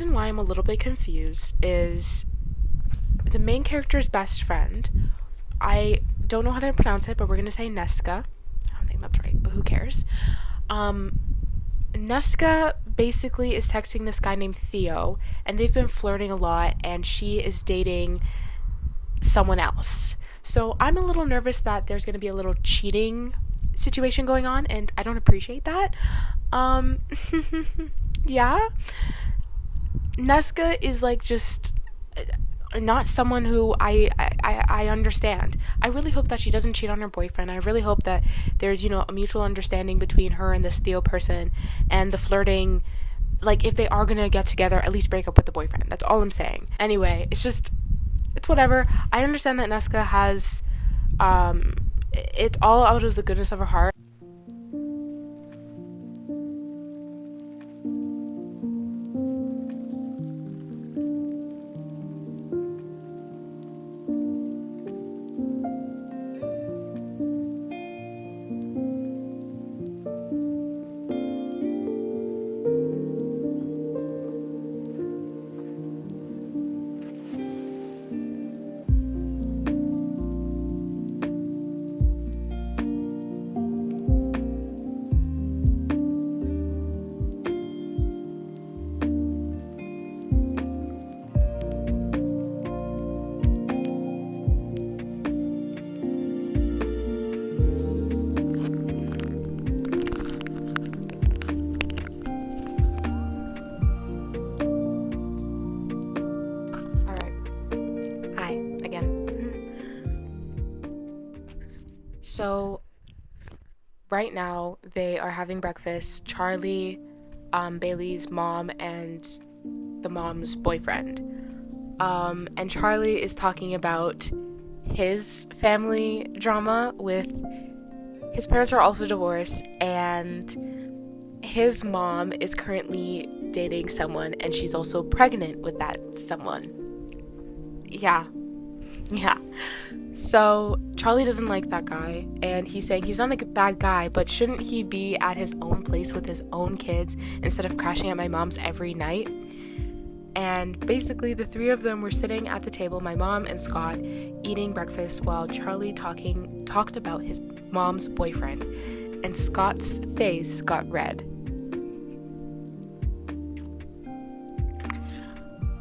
reason why I'm a little bit confused is the main character's best friend. I don't know how to pronounce it, but we're going to say Neska. I don't think that's right, but who cares? Neska basically is texting this guy named Theo, and they've been flirting a lot, and she is dating someone else. So I'm a little nervous that there's going to be a little cheating situation going on, and I don't appreciate that. Um, yeah. Neska is like just not someone who I understand. I really hope that she doesn't cheat on her boyfriend. I really hope that there's, a mutual understanding between her and this Theo person, and the flirting, like, if they are gonna get together, at least break up with the boyfriend. That's all I'm saying. Anyway, it's whatever. I understand that Neska has, it's all out of the goodness of her heart. Hi, again. So, right now, they are having breakfast. Charlie, Bailey's mom, and the mom's boyfriend. And Charlie is talking about his family drama with his parents are also divorced, and his mom is currently dating someone, and she's also pregnant with that someone. Yeah. Yeah. So Charlie doesn't like that guy, and he's saying he's not a bad guy, but shouldn't he be at his own place with his own kids instead of crashing at my mom's every night? And basically, the three of them were sitting at the table, my mom and Scott, eating breakfast while Charlie talked about his mom's boyfriend, and Scott's face got red.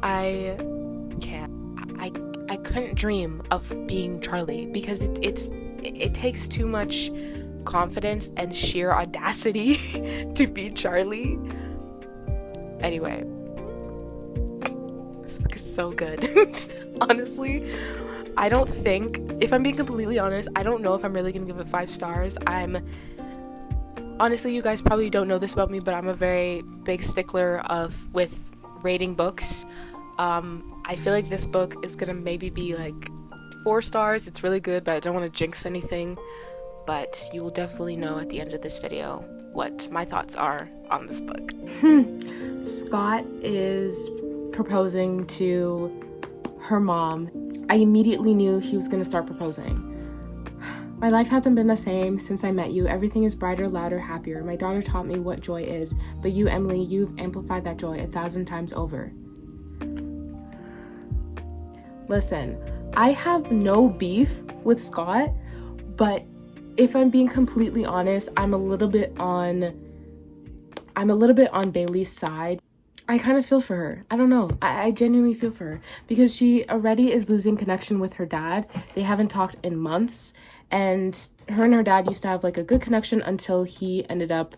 I can't. I couldn't dream of being Charlie because it takes too much confidence and sheer audacity to be Charlie. Anyway, this book is so good. Honestly, I don't think, if I'm being completely honest, I don't know if I'm really gonna give it 5 stars. Honestly, you guys probably don't know this about me, but I'm a very big stickler with rating books. I feel like this book is gonna maybe be like 4 stars. It's really good, but I don't want to jinx anything. But you will definitely know at the end of this video what my thoughts are on this book. Scott is proposing to her mom. I immediately knew he was gonna start proposing. My life hasn't been the same since I met you. Everything is brighter, louder, happier. My daughter taught me what joy is, but you, Emily, you've amplified that joy 1,000 times over. Listen, I have no beef with Scott, but if I'm being completely honest, I'm a little bit on Bailey's side. I kind of feel for her. I don't know. I genuinely feel for her because she already is losing connection with her dad. They haven't talked in months, and her dad used to have like a good connection until he ended up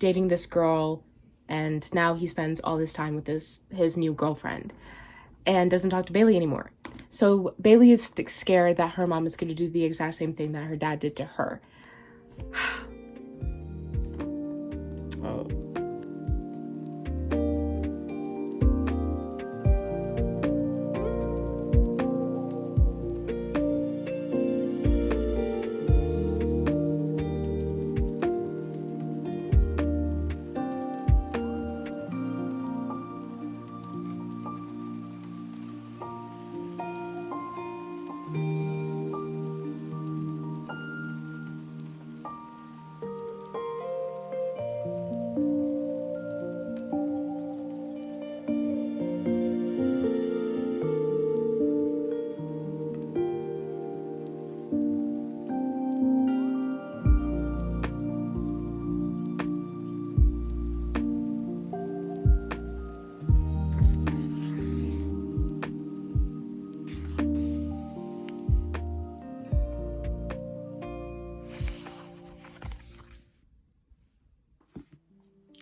dating this girl, and now he spends all this time with his new girlfriend and doesn't talk to Bailey anymore. So Bailey is scared that her mom is going to do the exact same thing that her dad did to her. Oh.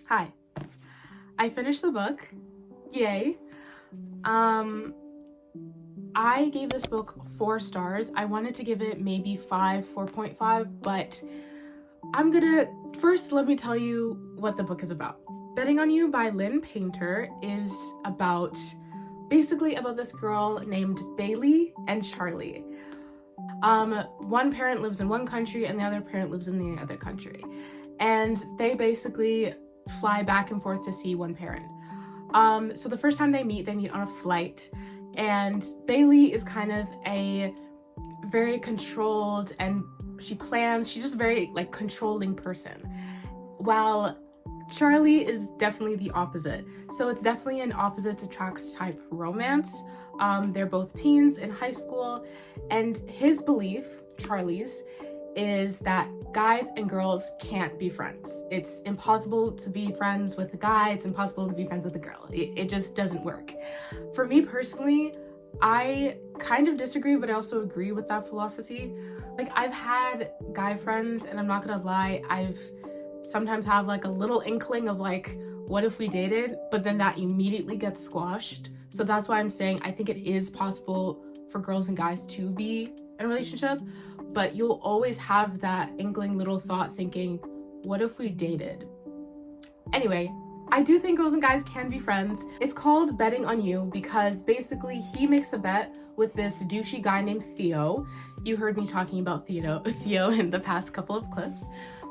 Hi. I finished the book. Yay. I gave this book 4 stars. I wanted to give it maybe 4.5, but I'm gonna first let me tell you what the book is about. Betting on You by Lynn Painter is basically about this girl named Bailey and Charlie. One parent lives in one country and the other parent lives in the other country. And they basically fly back and forth to see one parent. So the first time they meet on a flight, and Bailey is kind of a very controlled, and she's just a very like controlling person, while Charlie is definitely the opposite. So it's definitely an opposite attract type romance. They're both teens in high school, and his belief, Charlie's, is that guys and girls can't be friends. It's impossible to be friends with a guy, it's impossible to be friends with a girl. It just doesn't work. For me personally, I kind of disagree, but I also agree with that philosophy. Like, I've had guy friends, and I'm not gonna lie, I've sometimes have like a little inkling of like, what if we dated? But then that immediately gets squashed. So that's why I'm saying I think it is possible for girls and guys to be in a relationship, but you'll always have that inkling little thought thinking, what if we dated? Anyway, I do think girls and guys can be friends. It's called Betting on You because basically he makes a bet with this douchey guy named Theo. You heard me talking about Theo in the past couple of clips,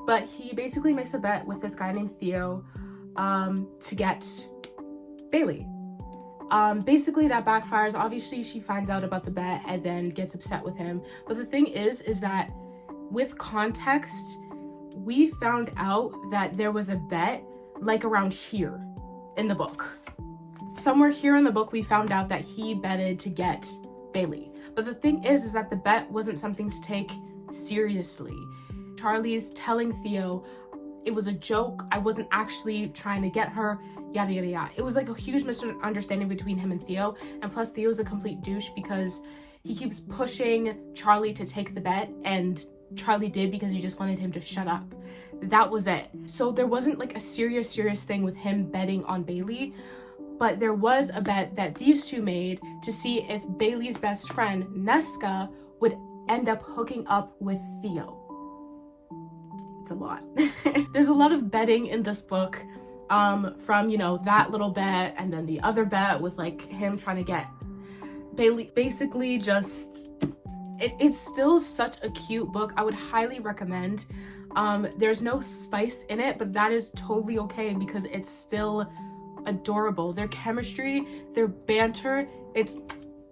but he basically makes a bet with this guy named Theo to get Bailey. Basically that backfires. Obviously she finds out about the bet and then gets upset with him. But the thing is that with context, we found out that there was a bet like around here in the book. Somewhere here in the book, we found out that he betted to get Bailey. But the thing is that the bet wasn't something to take seriously. Charlie is telling Theo, it was a joke, I wasn't actually trying to get her, yada yada yada. It was like a huge misunderstanding between him and Theo, and plus Theo's a complete douche because he keeps pushing Charlie to take the bet, and Charlie did because he just wanted him to shut up. That was it. So there wasn't like a serious thing with him betting on Bailey, but there was a bet that these two made to see if Bailey's best friend, Neska, would end up hooking up with Theo. It's a lot. There's a lot of betting in this book, from, you know, that little bet and then the other bet with like him trying to get Bailey. Basically just, it's still such a cute book. I would highly recommend. There's no spice in it, but that is totally okay because it's still adorable. Their chemistry, their banter, it's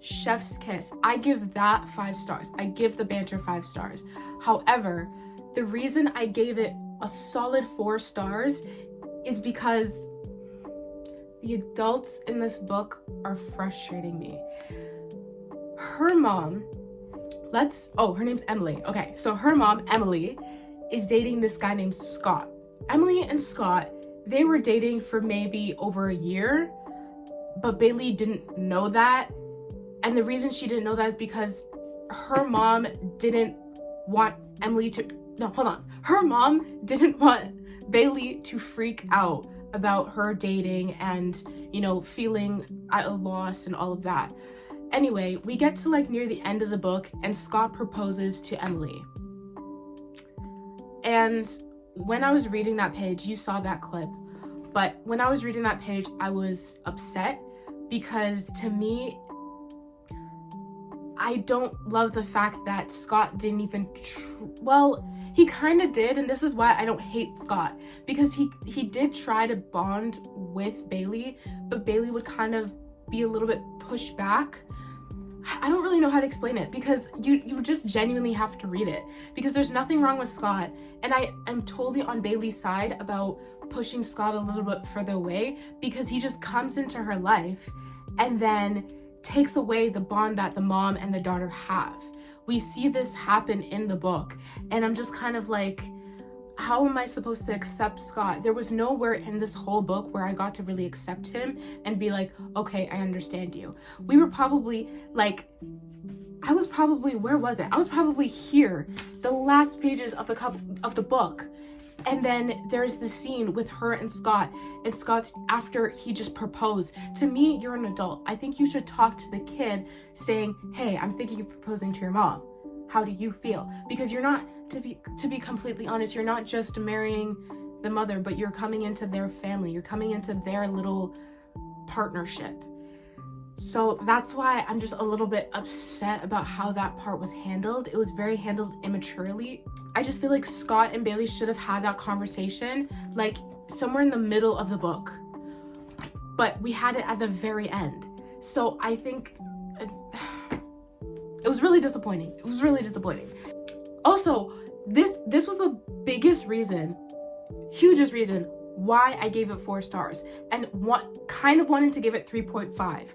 chef's kiss. I give that 5 stars. I give the banter 5 stars. However, the reason I gave it a solid 4 stars is because the adults in this book are frustrating me. Her mom, her name's Emily. Okay, so her mom, Emily, is dating this guy named Scott. Emily and Scott, they were dating for maybe over a year, but Bailey didn't know that. And the reason she didn't know that is because her mom didn't want her mom didn't want Bailey to freak out about her dating and, you know, feeling at a loss and all of that. Anyway, we get to like near the end of the book and Scott proposes to Emily. And when I was reading that page, you saw that clip, but when I was reading that page, I was upset because to me, I don't love the fact that Scott didn't even, he kind of did, and this is why I don't hate Scott, because he did try to bond with Bailey, but Bailey would kind of be a little bit pushed back. I don't really know how to explain it because you just genuinely have to read it because there's nothing wrong with Scott, and I am totally on Bailey's side about pushing Scott a little bit further away because he just comes into her life and then takes away the bond that the mom and the daughter have. We see this happen in the book, and I'm just kind of like, how am I supposed to accept Scott? There was nowhere in this whole book where I got to really accept him and be like, okay, I understand you. We were probably like, where was it? I was probably here, the last pages of the book, And then there's the scene with her and Scott, and Scott's after he just proposed. To me, you're an adult. I think you should talk to the kid saying, hey, I'm thinking of proposing to your mom. How do you feel? Because you're not, to be completely honest, you're not just marrying the mother, but you're coming into their family. You're coming into their little partnership. So that's why I'm just a little bit upset about how that part was handled. It was very handled immaturely. I just feel like Scott and Bailey should have had that conversation like somewhere in the middle of the book, but we had it at the very end. So I think it was really disappointing. It was really disappointing. Also, this was the biggest reason, hugest reason why I gave it 4 stars, and what kind of wanted to give it 3.5.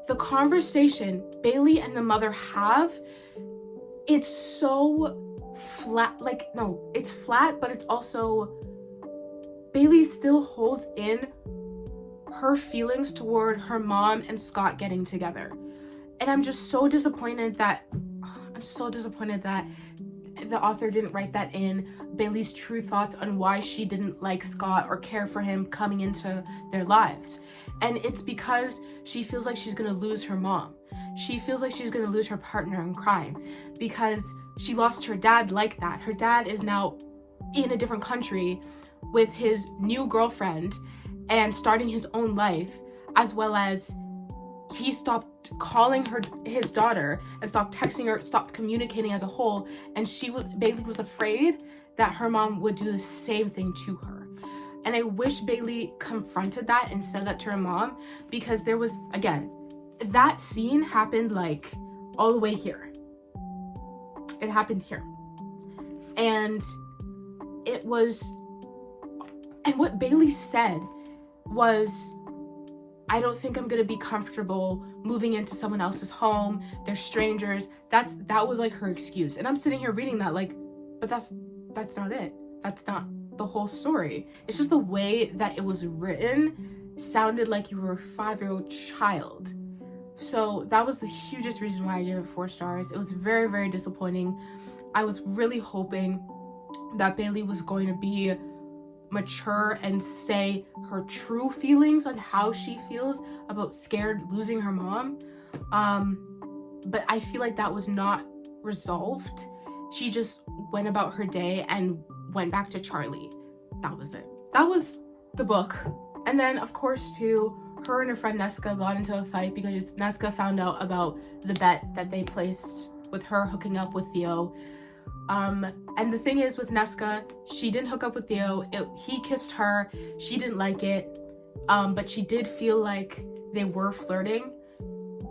The conversation Bailey and the mother have, it's so flat. Like, no, it's flat, but it's also, Bailey still holds in her feelings toward her mom and Scott getting together. And I'm just so disappointed that the author didn't write that in, Bailey's true thoughts on why she didn't like Scott or care for him coming into their lives. And it's because she feels like she's gonna lose her mom. She feels like she's gonna lose her partner in crime because she lost her dad like that. Her dad is now in a different country with his new girlfriend and starting his own life, as well as he stopped calling her his daughter and stopped texting her, stopped communicating as a whole, and Bailey was afraid that her mom would do the same thing to her. And I wish Bailey confronted that and said that to her mom, because there was, again, that scene happened like all the way here. It happened here. And what Bailey said was, I don't think I'm gonna be comfortable moving into someone else's home. They're strangers. That was like her excuse. And I'm sitting here reading that like, but that's not it. That's not the whole story. It's just the way that it was written sounded like you were a 5-year-old child. So that was the hugest reason why I gave it 4 stars. It was very, very disappointing. I was really hoping that Bailey was going to be mature and say her true feelings on how she feels about scared losing her mom. But I feel like that was not resolved. She just went about her day and went back to Charlie. That was it. That was the book. And then, of course, too, her and her friend Neska got into a fight because Neska found out about the bet that they placed with her hooking up with Theo. And the thing is with Neska, she didn't hook up with Theo. He kissed her. She didn't like it. But she did feel like they were flirting.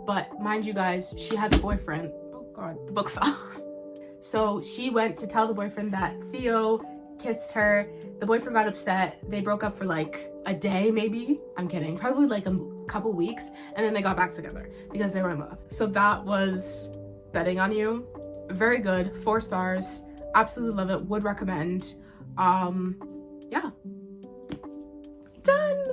But mind you guys, she has a boyfriend. Oh God, the book fell. So she went to tell the boyfriend that Theo kissed her. The boyfriend got upset. They broke up for like a day, maybe. I'm kidding. Probably like a couple weeks. And then they got back together because they were in love. So that was Betting on You. Very good. 4 stars. Absolutely love it. Would recommend. Yeah. Done.